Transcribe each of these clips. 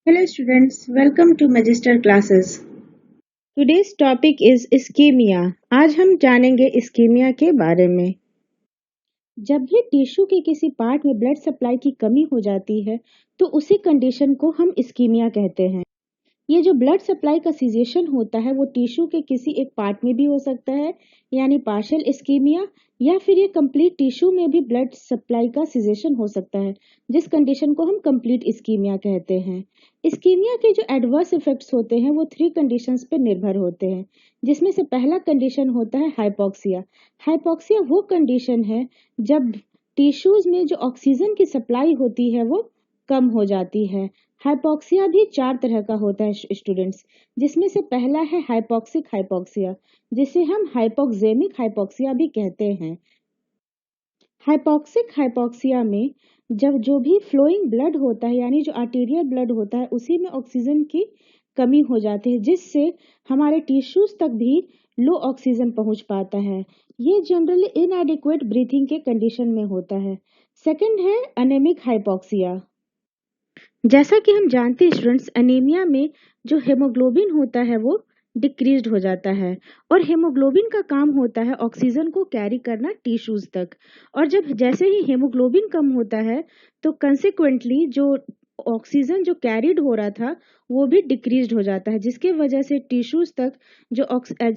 Hello students, welcome to Magister classes. Today's topic is ischemia. आज हम जानेंगे ischemia के बारे में। जब भी टिश्यू के किसी पार्ट में ब्लड सप्लाई की कमी हो जाती है, तो उसी कंडीशन को हम इस्कीमिया कहते हैं। ये जो ब्लड सप्लाई का सीजेशन होता है वो टिश्यू के किसी एक पार्ट में भी हो सकता है, यानी पार्शियल इस्कीमिया, या फिर ये कंप्लीट टिश्यू में भी ब्लड सप्लाई का सीजेशन हो सकता है, जिस कंडीशन को हम कंप्लीट इस्कीमिया कहते हैं। इस्कीमिया के जो एडवर्स इफेक्ट्स होते हैं वो 3 कंडीशंस पर निर्भर होते हैं, जिसमें से पहला कंडीशन होता है हाइपोक्सिया। हाइपोक्सिया वो कंडीशन है जब टिश्यूज में जो ऑक्सीजन की सप्लाई होती है वो कम हो जाती है। हाइपोक्सिया भी 4 तरह का होता है स्टूडेंट्स, जिसमें से पहला है हाइपोक्सिक हाइपोक्सिया, जिसे हम हाइपोक्सेमिक हाइपोक्सिया भी कहते हैं। हाइपोक्सिक हाइपोक्सिया में जब जो भी फ्लोइंग ब्लड होता है, यानी जो आर्टेरियल ब्लड होता है, उसी में ऑक्सीजन की कमी हो जाती है, जिससे हमारे टिश्यूज तक भी लो ऑक्सीजन पहुंच पाता है। ये जनरली इनएडिक्वेट ब्रीथिंग के कंडीशन में होता है। सेकंड है एनेमिक हाइपोक्सिया। जैसा कि हम जानते हैं स्टूडेंट्स, एनीमिया में जो हेमोग्लोबिन होता है वो डिक्रीज्ड हो जाता है, और हेमोग्लोबिन का काम होता है ऑक्सीजन को कैरी करना टिश्यूज तक। और जब जैसे ही हेमोग्लोबिन कम होता है तो कंसिक्वेंटली जो ऑक्सीजन जो कैरिड हो रहा था वो भी डिक्रीज्ड हो जाता है, जिसके वजह से टिश्यूज तक जो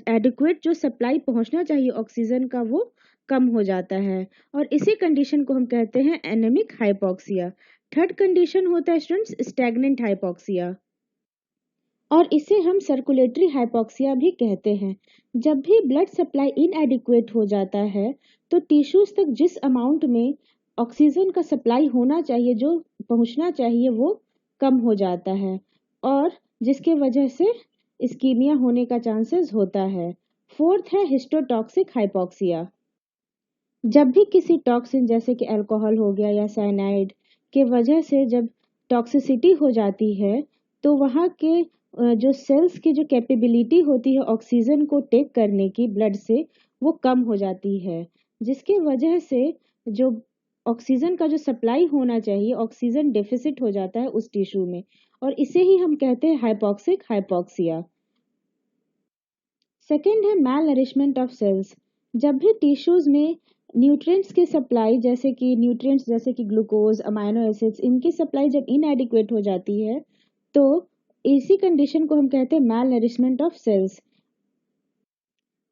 एडिक्वेट जो सप्लाई पहुंचना चाहिए ऑक्सीजन का वो कम हो जाता है, और इसी कंडीशन को हम कहते हैं एनेमिक हाइपोक्सिया। थर्ड कंडीशन होता है स्टूडेंट्स स्टैग्नेंट हाइपोक्सिया, और इसे हम सर्कुलेटरी हाइपोक्सिया भी कहते हैं। जब भी ब्लड सप्लाई इनएडिक्वेट हो जाता है तो टिश्यूज तक जिस अमाउंट में ऑक्सीजन का सप्लाई होना चाहिए, जो पहुंचना चाहिए, वो कम हो जाता है, और जिसके वजह से इस्कीमिया होने का चांसेस होता है। फोर्थ है हिस्टोटॉक्सिक हाइपोक्सिया। जब भी किसी टॉक्सिन जैसे कि अल्कोहल हो गया या साइनाइड के वजह से जब टॉक्सिसिटी हो जाती है, तो वहाँ के जो सेल्स की जो कैपेबिलिटी होती है ऑक्सीजन को टेक करने की ब्लड से, वो कम हो जाती है, जिसके वजह से जो ऑक्सीजन का जो सप्लाई होना चाहिए, ऑक्सीजन डेफिसिट हो जाता है उस टिश्यू में, और इसे ही हम कहते हैं हाइपोक्सिक हाइपोक्सिया। सेकेंड है मैल नरिशमेंट ऑफ सेल्स। जब भी टिश्यूज में न्यूट्रिएंट्स की सप्लाई जैसे कि ग्लूकोज, अमाइनो एसिड्स, इनकी सप्लाई जब इनएडिक्वेट हो जाती है, तो इसी कंडीशन को हम कहते हैं मैल नरिशमेंट ऑफ सेल्स।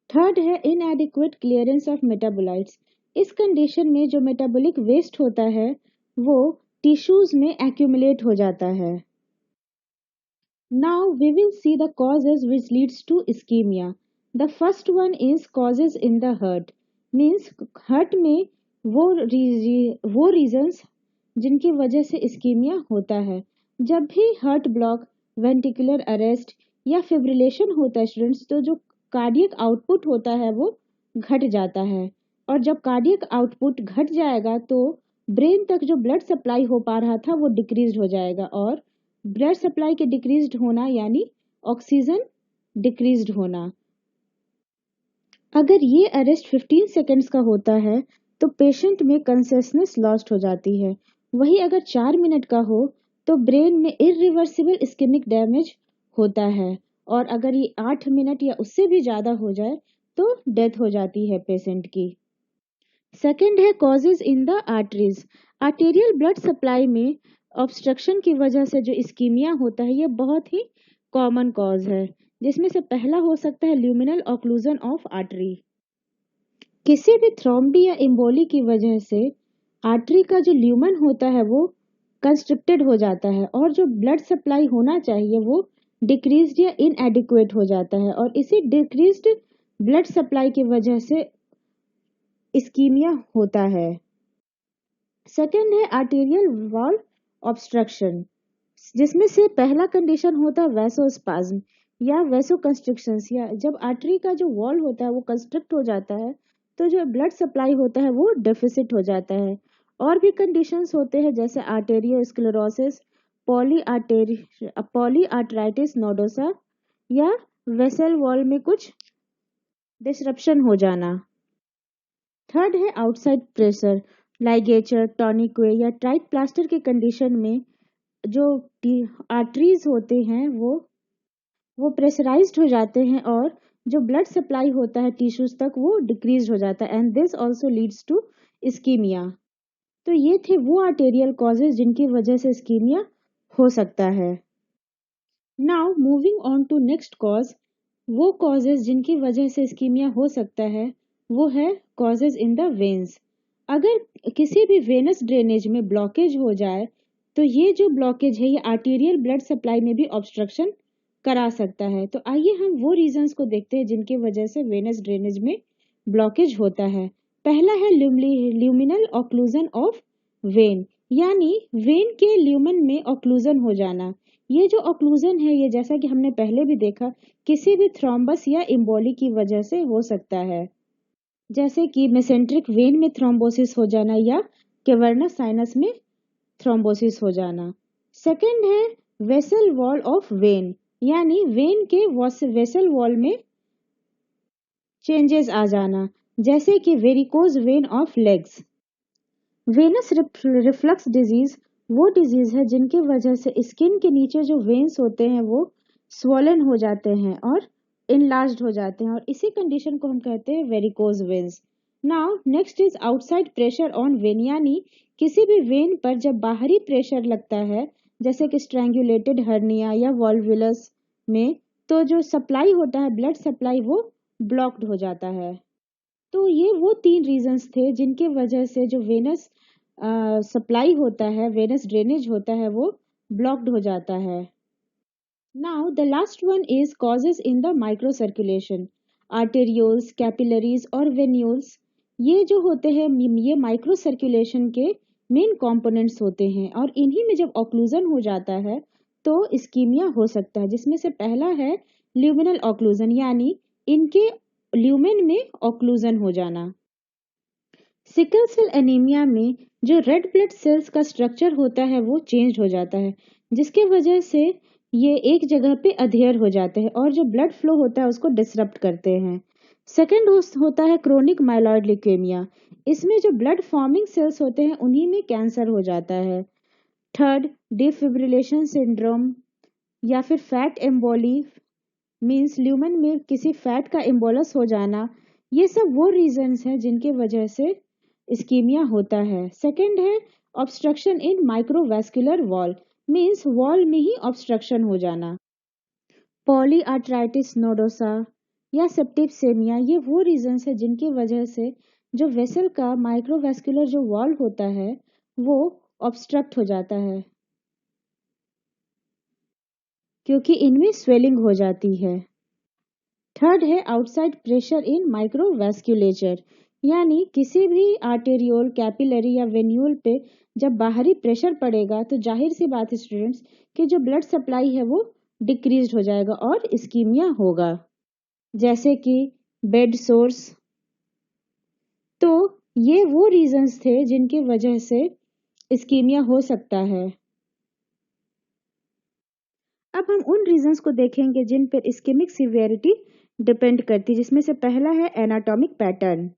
थर्ड है इनएडिक्वेट क्लियरेंस ऑफ मेटाबोलाइट्स। इस कंडीशन में जो मेटाबॉलिक वेस्ट होता है वो टिश्यूज में एक्यूमुलेट हो जाता है। Now we will see the causes which leads to ischemia. The first one is causes in the heart. Means heart में वो reasons जिनकी वजह से ischemia होता है। जब भी heart block, ventricular arrest या fibrillation होता है स्टूडेंट्स, तो जो कार्डियक आउटपुट होता है वो घट जाता है, और जब कार्डियक आउटपुट घट जाएगा तो ब्रेन तक जो ब्लड सप्लाई हो पा रहा था वो डिक्रीज हो जाएगा, और ब्लड सप्लाई के डिक्रीज्ड होना यानी ऑक्सीजन डिक्रीज्ड होना। अगर ये अरेस्ट 15 सेकेंड्स का होता है तो पेशेंट में कंसियसनेस लॉस्ट हो जाती है। वही अगर 4 मिनट का हो तो ब्रेन में इरिवर्सिबल इस्केमिक डैमेज होता है, और अगर ये 8 मिनट या उससे भी ज़्यादा हो जाए तो डेथ हो जाती है पेशेंट की। सेकेंड है causes in the arteries. Arterial blood supply में ऑब्स्ट्रक्शन की वजह से जो इस्कीमिया होता है ये बहुत ही कॉमन कॉज है, जिसमें से पहला हो सकता है ल्यूमिनल ऑक्लूजन ऑफ आर्टरी। किसी भी थ्रोम्बी या एम्बोली की वजह से आर्टरी का जो ल्यूमन होता है वो कंस्ट्रिक्टेड हो जाता है, और जो ब्लड सप्लाई होना चाहिए वो डिक्रीज्ड या इनएडिक्वेट हो जाता है, और इसी डिक्रीज्ड ब्लड सप्लाई की वजह से इस्कीमिया होता है। सेकेंड है आर्टेरियल वॉल ऑब्स्ट्रक्शन, जिसमें से पहला कंडीशन होता है वैसोस्पाज्म या वैसोकंस्ट्रिक्शंस, या जब आर्टरी का जो वॉल होता है वो कंस्ट्रिक्ट हो जाता है तो जो ब्लड सप्लाई होता है वो डेफिसिट हो जाता है। और भी कंडीशंस होते हैं जैसे आर्टेरियोस्क्लेरोसिस, पॉली आर्टराइटिस नोडोसा, या वेसल वॉल में कुछ डिसरप्शन हो जाना। थर्ड है आउटसाइड प्रेशर, लाइगेचर, टॉनिक्वे या टाइट प्लास्टर के कंडीशन में जो आर्टरीज होते हैं वो प्रेशराइज्ड हो जाते हैं और जो ब्लड सप्लाई होता है टिश्यूज तक वो डिक्रीज हो जाता है and this also leads to ischemia. तो ये थे वो आर्टेरियल कॉजेज जिनकी वजह से इस्कीमिया हो सकता है। Now moving on to next cause, वो कॉजेज जिनकी वजह से इस्कीमिया हो सकता है वो है कॉजेज इन द वेन्स। अगर किसी भी वेनस ड्रेनेज में ब्लॉकेज हो जाए तो ये जो ब्लॉकेज है ये आर्टीरियल ब्लड सप्लाई में भी ऑब्स्ट्रक्शन करा सकता है। तो आइए हम वो रीजंस को देखते हैं जिनकी वजह से वेनस ड्रेनेज में ब्लॉकेज होता है। पहला है ल्यूमिनल ऑक्लूजन ऑफ वेन, यानी वेन के ल्यूमन में ऑक्लूजन हो जाना। ये जो ऑक्लूजन है ये जैसा कि हमने पहले भी देखा किसी भी थ्रोम्बस या इम्बोली की वजह से हो सकता है, जैसे कि मेसेंट्रिक वेन में थ्रोम्बोसिस हो जाना या कैवर्नस साइनस में थ्रोम्बोसिस हो जाना। सेकंड है वेसल वॉल ऑफ वेन, यानी वेन के वेसल वॉल में चेंजेस आ जाना, जैसे कि varicose vein of legs. Venous reflux disease वो डिजीज है जिनकी वजह से स्किन के नीचे जो वेन्स होते हैं वो स्वोलन हो जाते हैं और इनलार्ज्ड हो जाते हैं और इसी कंडीशन को हम कहते हैं varicose veins. Now next is outside pressure on when, यानी किसी भी वेन पर जब बाहरी प्रेशर लगता है जैसे कि स्ट्रैंगुलेटेड हर्निया या वॉल्वुलस में, तो जो सप्लाई होता है ब्लड सप्लाई वो ब्लॉक्ड हो जाता है। तो ये वो 3 रीजंस थे जिनके वजह से जो वेनस सप्लाई होता है, वेनस ड्रेनेज होता है वो ब्लॉक्ड हो जाता है। Now the last one is causes in the micro circulation. Arterioles, capillaries और वेन्यूल्स ये जो होते हैं ये माइक्रो सर्कुलेशन के मेन कंपोनेंट्स होते हैं और इन्हीं में जब ऑक्लूजन हो जाता है तो इस्कीमिया हो सकता है, जिसमें से पहला है ल्यूमिनल ऑक्लूजन, यानी इनके ल्यूमेन में ऑक्लूजन हो जाना। सिकल सेल एनीमिया में जो रेड ब्लड सेल्स का स्ट्रक्चर होता है वो चेंज हो जाता है, जिसके वजह से ये एक जगह पे अधेयर हो जाते हैं और जो ब्लड फ्लो होता है उसको डिसरप्ट करते हैं। सेकेंड होता है क्रोनिक माइलॉइड ल्यूकेमिया, इसमें जो ब्लड फॉर्मिंग सेल्स होते हैं उन्हीं में कैंसर हो जाता है। थर्ड, डिफिब्रिलेशन सिंड्रोम या फिर फैट एम्बोली मीन्स ल्यूमन में किसी फैट का एम्बोलस हो जाना। ये सब वो रीजंस हैं जिनकी वजह से इस्कीमिया होता है। सेकंड है ऑब्स्ट्रक्शन इन माइक्रोवैस्कुलर वॉल, मीन्स वॉल में ही ऑब्स्ट्रक्शन हो जाना। पॉलीआर्थराइटिस नोडोसा या सेप्टिसेमिया ये वो रीजंस है जिनकी वजह से जो वेसल का माइक्रोवैस्कुलर जो वॉल होता है वो ऑब्स्ट्रक्ट हो जाता है, क्योंकि इनमें स्वेलिंग हो जाती है। थर्ड है आउटसाइड प्रेशर इन माइक्रोवैस्कुलेचर, यानी किसी भी आर्टेरियोल, कैपिलरी या वेन्यूल पे जब बाहरी प्रेशर पड़ेगा तो जाहिर सी बात है स्टूडेंट्स कि जो ब्लड सप्लाई है वो डिक्रीज हो जाएगा और इस्कीमिया होगा, जैसे कि बेड सोर्स। तो ये वो रीजंस थे जिनकी वजह से इस्कीमिया हो सकता है। अब हम उन रीजंस को देखेंगे जिन पर इस्केमिक सीवियरिटी डिपेंड करती है, जिसमें से पहला है एनाटॉमिक पैटर्न।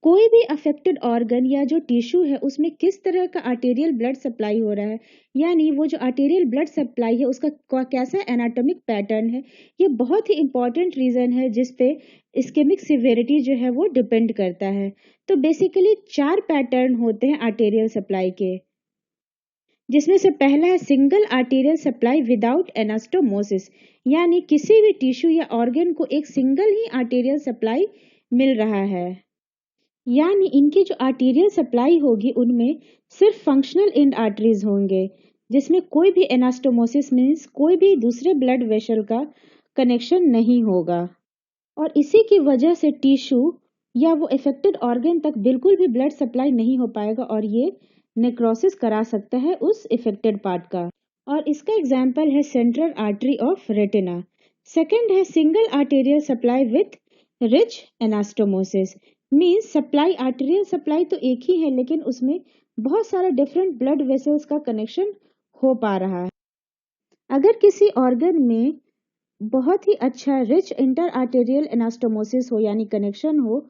कोई भी अफेक्टेड ऑर्गन या जो टिश्यू है उसमें किस तरह का आर्टेरियल ब्लड सप्लाई हो रहा है, यानी वो जो आर्टेरियल ब्लड सप्लाई है उसका कैसा एनाटॉमिक पैटर्न है, ये बहुत ही इंपॉर्टेंट रीजन है जिसपे इस्केमिक सिवियरिटी जो है वो डिपेंड करता है। तो बेसिकली 4 पैटर्न होते हैं आर्टेरियल सप्लाई के, जिसमें से पहला है single arterial supply without anastomosis, यानी किसी भी टिश्यू या ऑर्गन को एक सिंगल ही आर्टेरियल सप्लाई मिल रहा है, यानी इनकी जो आर्टेरियल सप्लाई होगी उनमें सिर्फ फंक्शनल एंड आर्टरीज होंगे, जिसमें कोई भी एनास्टोमोसिस मीन्स कोई भी दूसरे ब्लड वेसल का कनेक्शन नहीं होगा और इसी की वजह से टिश्यू या वो इफेक्टेड ऑर्गन तक बिल्कुल भी ब्लड सप्लाई नहीं हो पाएगा और ये नेक्रोसिस करा सकता है उस इफेक्टेड पार्ट का। और इसका एग्जाम्पल है central artery of retina. Second है single arterial supply with rich anastomosis, means supply arterial supply तो एक ही है लेकिन उसमें बहुत सारे डिफरेंट ब्लड वेसल्स का कनेक्शन हो पा रहा है। अगर किसी ऑर्गन में बहुत ही अच्छा रिच इंटर आर्टेरियल एनास्टोमोसिस हो यानी कनेक्शन हो,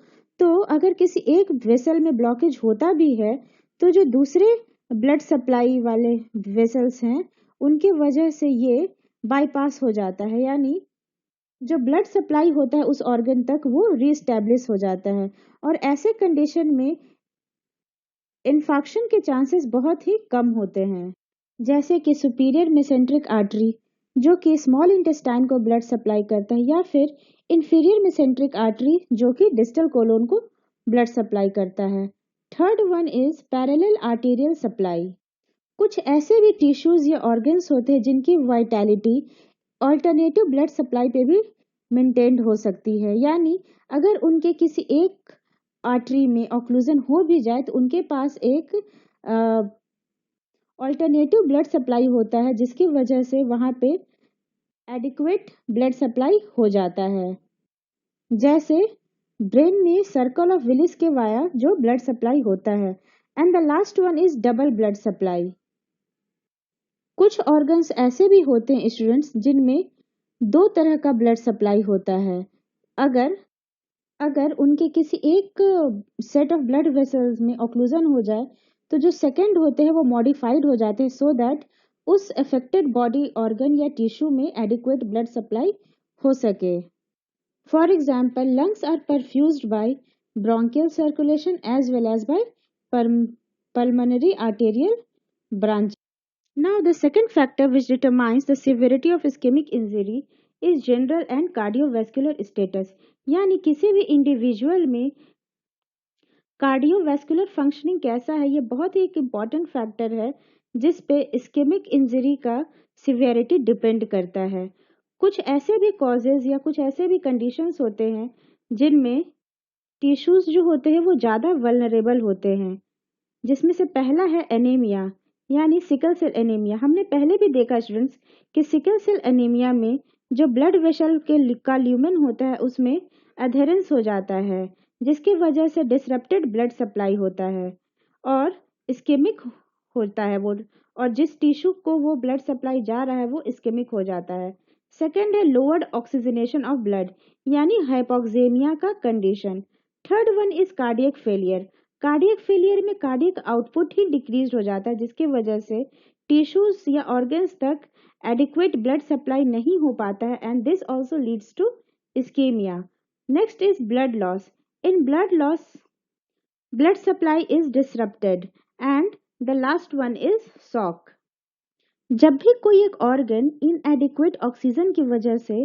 तो अगर किसी एक वेसल में ब्लॉकेज होता भी है तो जो दूसरे ब्लड सप्लाई वाले वेसल्स हैं, उनके वजह से ये बाईपास हो जाता है, यानी जो ब्लड सप्लाई होता है उस ऑर्गन तक वो रीस्टैब्लिश हो जाता है। और ऐसे कंडीशन में इन्फेक्शन के चांसेस बहुत ही कम होते हैं। जैसे कि सुपीरियर मेसेंट्रिक आर्टरी जो कि स्मॉल इंटेस्टाइन को ब्लड सप्लाई करता है, या फिर इंफीरियर मेसेंट्रिक आर्टरी जो कि डिस्टल कोलोन को ब्लड सप्लाई करता है। Third one is parallel arterial supply. कुछ ऐसे भी टिश्यूज या ऑर्गन्स होते हैं जिनकी वाइटैलिटी ऑल्टरनेटिव ब्लड सप्लाई पे भी मेंटेन्ड हो सकती है, यानी अगर उनके किसी एक आर्टरी में ऑक्लूजन हो भी जाए तो उनके पास एक ऑल्टरनेटिव ब्लड सप्लाई होता है, जिसकी वजह से वहां पे एडिक्वेट ब्लड सप्लाई हो जाता है। जैसे ब्रेन में सर्कल ऑफ विलिस के वाया जो ब्लड सप्लाई होता है। And the last one is double blood supply. कुछ ऑर्गन्स ऐसे भी होते हैं स्टूडेंट्स जिनमें दो तरह का ब्लड सप्लाई होता है। अगर अगर उनके किसी एक सेट ऑफ ब्लड वेसल्स में ऑक्लूजन हो जाए तो जो सेकंड होते हैं वो मॉडिफाइड हो जाते हैं सो दैट उस अफेक्टेड बॉडी ऑर्गन या टिश्यू में एडिक्वेट ब्लड सप्लाई हो सके। For example lungs are perfused by bronchial circulation as well as by pulmonary arterial branch. Now, the second factor which determines the severity of ischemic injury is general and cardiovascular status, यानी किसी भी individual में cardiovascular functioning कैसा है ये बहुत ही एक important factor है जिस पे इस्केमिक इंजरी का सिवियरिटी डिपेंड करता है। कुछ ऐसे भी कॉजेज या कुछ ऐसे भी कंडीशंस होते हैं जिनमें टिश्यूज जो होते हैं वो ज़्यादा वल्नरेबल होते हैं, जिसमें से पहला है एनीमिया यानी सिकल सेल एनीमिया। हमने पहले भी देखा स्टूडेंट्स कि सिकल सेल एनीमिया में जो ब्लड वेसल के का ल्यूमेन होता है उसमें अधेरेंस हो जाता है, जिसकी वजह से डिसरप्टेड ब्लड सप्लाई होता है और इस्केमिक होता है वो, और जिस टिश्यू को वो ब्लड सप्लाई जा रहा है वो इस्केमिक हो जाता है। सेकेंड है लोअर्ड ऑक्सीजनेशन ऑफ ब्लड यानी हाइपोक्सेमिया का condition. Third one is cardiac failure. Cardiac failure में कार्डियक आउटपुट ही डिक्रीज हो जाता है, जिसकी वजह से टिश्यूज या ऑर्गन्स तक एडिक्वेट ब्लड सप्लाई नहीं हो पाता है and this also leads to ischemia. Next is blood loss. In blood loss blood supply is disrupted and the last one is shock. जब भी कोई एक ऑर्गन इनएडिक्वेट ऑक्सीजन की वजह से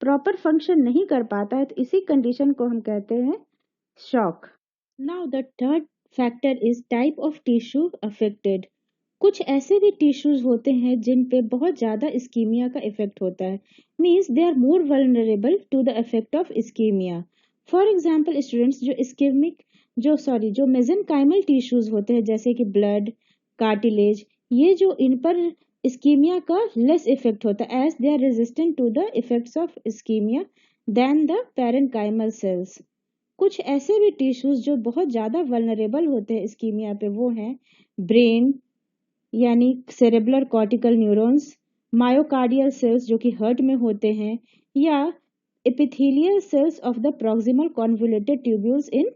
प्रॉपर फंक्शन नहीं कर पाता है तो इसी कंडीशन को हम कहते हैं shock. Now the third factor is type of tissue affected. कुछ ऐसे भी टिश्यूज होते हैं जिन पे बहुत ज़्यादा इस्कीमिया का इफेक्ट होता है, means they are more vulnerable to the effect of ischemia. For example students जो मेसेनकाइमल टिश्यूज होते हैं जैसे कि ब्लड, कार्टिलेज, ये जो इन पर इस्कीमिया का लेस इफेक्ट होता है as they are resistant to the effects of ischemia than the parenchymal cells. कुछ ऐसे भी टिश्यूज जो बहुत ज़्यादा वल्नरेबल होते हैं इस्कीमिया पे वो हैं ब्रेन यानी cerebral cortical neurons, myocardial cells जो कि हार्ट में होते हैं, या epithelial cells of the proximal convoluted tubules in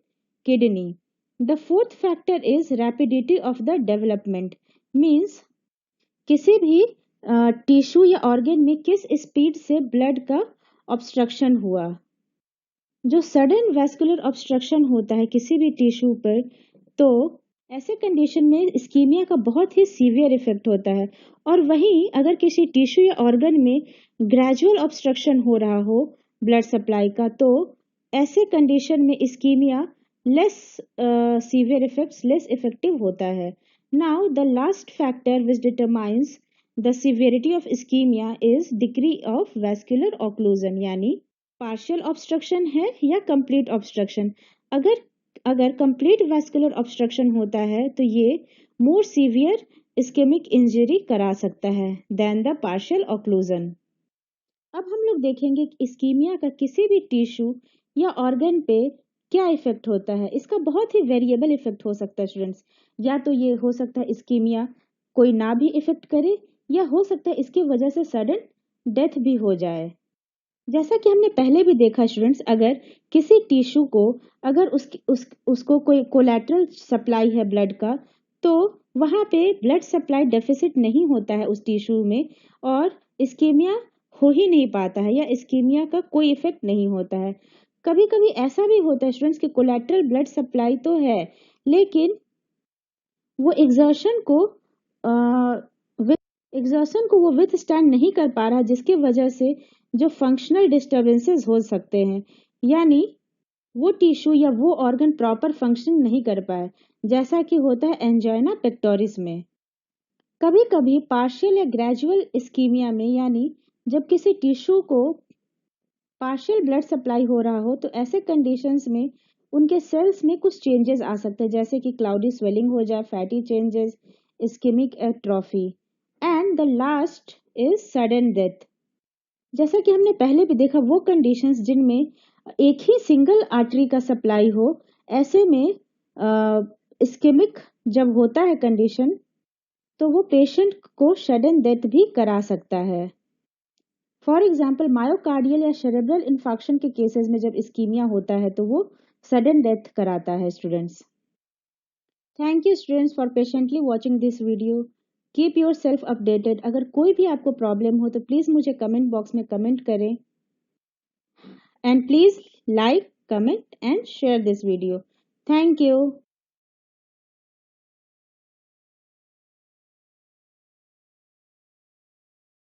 kidney. The fourth factor is rapidity of the development, means किसी भी टिश्यू या ऑर्गन में किस स्पीड से ब्लड का ऑब्स्ट्रक्शन हुआ। जो सडन वैस्कुलर ऑब्स्ट्रक्शन होता है किसी भी टिश्यू पर तो ऐसे कंडीशन में इस्कीमिया का बहुत ही सीवियर इफेक्ट होता है। और वहीं अगर किसी टिश्यू या ऑर्गन में ग्रेजुअल ऑब्स्ट्रक्शन हो रहा हो ब्लड सप्लाई का तो ऐसे कंडीशन में ischemia less severe effects less effective होता है। Now the last factor which determines the severity of ischemia is degree of vascular occlusion, यानी पार्शियल ऑब्स्ट्रक्शन है या कंप्लीट ऑब्स्ट्रक्शन। अगर कंप्लीट वैस्कुलर ऑब्स्ट्रक्शन होता है तो ये मोर सीवियर इस्केमिक इंजरी करा सकता है देन द पार्शियल ऑक्लूजन। अब हम लोग देखेंगे कि इस्कीमिया का किसी भी टिश्यू या ऑर्गन पे क्या इफेक्ट होता है। इसका बहुत ही वेरिएबल इफेक्ट हो सकता है स्टूडेंट्स, या तो ये हो सकता है इस्कीमिया कोई ना भी इफेक्ट करे या हो सकता है इसकी वजह से सडन डेथ भी हो जाए। जैसा कि हमने पहले भी देखा स्टूडेंट्स, अगर किसी टिश्यू को अगर उसको कोई कोलैटरल सप्लाई है ब्लड का तो वहाँ पे ब्लड सप्लाई डेफिसिट नहीं होता है उस टिश्यू में और इस्कीमिया हो ही नहीं पाता है या इस्कीमिया का कोई इफेक्ट नहीं होता है। कभी कभी ऐसा भी होता है स्टूडेंट्स कि कोलैटरल ब्लड सप्लाई तो है लेकिन वो एग्जर्शन को वो विथ स्टैंड नहीं कर पा रहा, जिसकी वजह से जो फंक्शनल डिस्टर्बेंसेस हो सकते हैं, यानी वो टिश्यू या वो ऑर्गन प्रॉपर फंक्शन नहीं कर पाए, जैसा कि होता है एंजाइना पेक्टोरिस में। कभी कभी पार्शियल या ग्रेजुअल इस्कीमिया में, यानी जब किसी टिश्यू को पार्शियल ब्लड सप्लाई हो रहा हो, तो ऐसे कंडीशंस में उनके सेल्स में कुछ चेंजेस आ सकते हैं, जैसे कि क्लाउडी स्वेलिंग हो जाए, fatty changes, ischemic atrophy, and the last is sudden death. जैसा कि हमने पहले भी देखा, वो कंडीशंस जिनमें एक ही सिंगल आर्टरी का सप्लाई हो, ऐसे में इस्केमिक जब होता है कंडीशन, तो वो पेशेंट को सडन डेथ भी करा सकता है। फॉर एग्जाम्पल मायोकार्डियल या सेरेब्रल इन्फाक्शन के केसेस में जब इस्कीमिया होता है तो वो सडन डेथ कराता है students. Thank you students for patiently watching this video. Keep your self updated. अगर कोई भी आपको प्रॉब्लम हो तो प्लीज़ मुझे कमेंट बॉक्स में कमेंट करें, and please like, comment and share this video. Thank you.